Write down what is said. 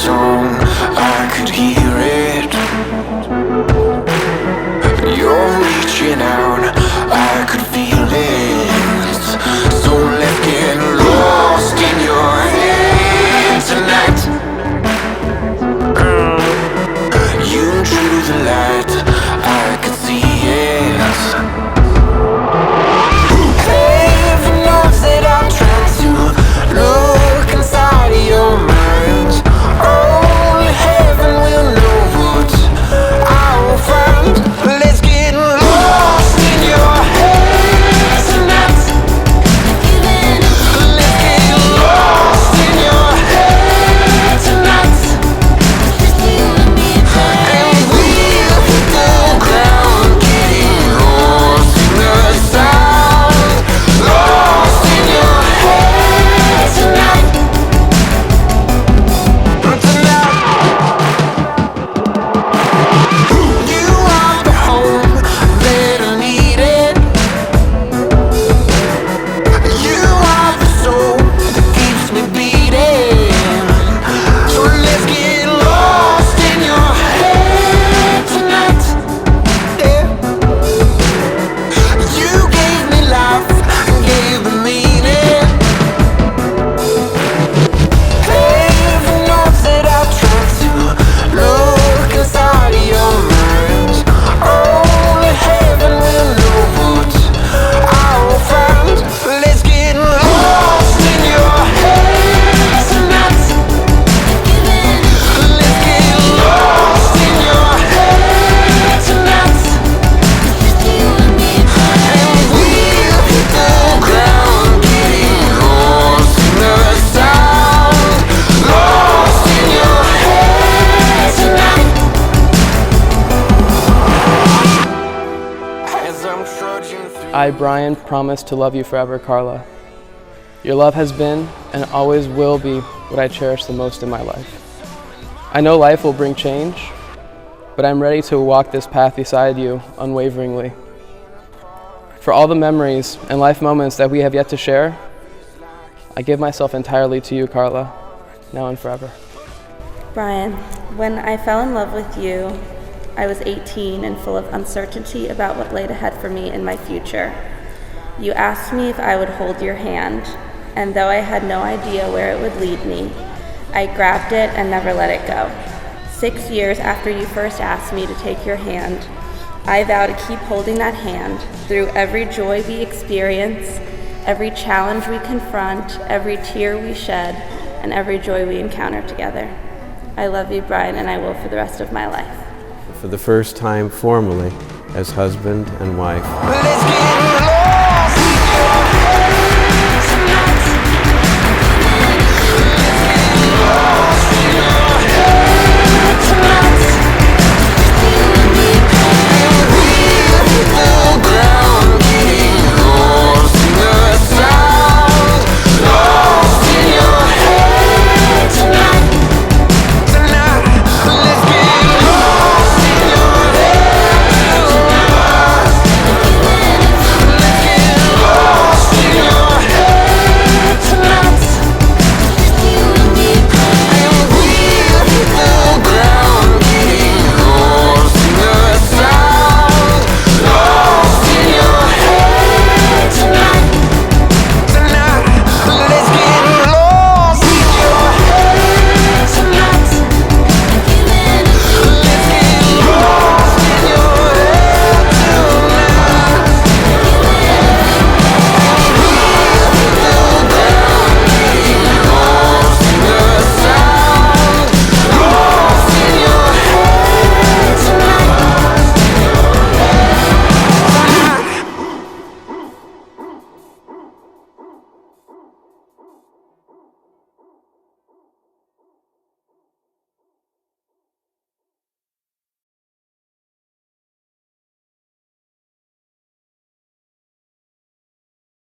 song, I could hear it. You're reaching out, I could feel it. So let's get lost in your head tonight. You drew the light, I could see it. Heaven knows that I tried to look inside of your mind. Only heaven will know what I will find. Let's get lost in your head tonight. Let's get lost in your head tonight. And we'll hit the ground, getting lost in the sound. Lost in your head tonight. You are the home that I needed. You are the soul that keeps me beating. So let's get lost in your head tonight. Yeah. You gave me life and gave me meaning. Heaven knows that I tried to look inside of your mind. Only heaven will know what I will find. Let's get lost in your head tonight. Let's get lost in your head tonight. And we'll hit the ground, getting lost in the sound. Lost in your head tonight. As I'm trudging through. I, Brian, promise to love you forever, Carla. Your love has been and always will be what I cherish the most in my life. I know life will bring change, but I'm ready to walk this path beside you unwaveringly. For all the memories and life moments that we have yet to share, I give myself entirely to you, Carla, now and forever. Brian, when I fell in love with you, I was 18 and full of uncertainty about what laid ahead for me in my future. You asked me if I would hold your hand, and though I had no idea where it would lead me, I grabbed it and never let it go. 6 years after you first asked me to take your hand, I vow to keep holding that hand through every joy we experience, every challenge we confront, every tear we shed, and every joy we encounter together. I love you, Brian, and I will for the rest of my life. For the first time formally as husband and wife. Let's get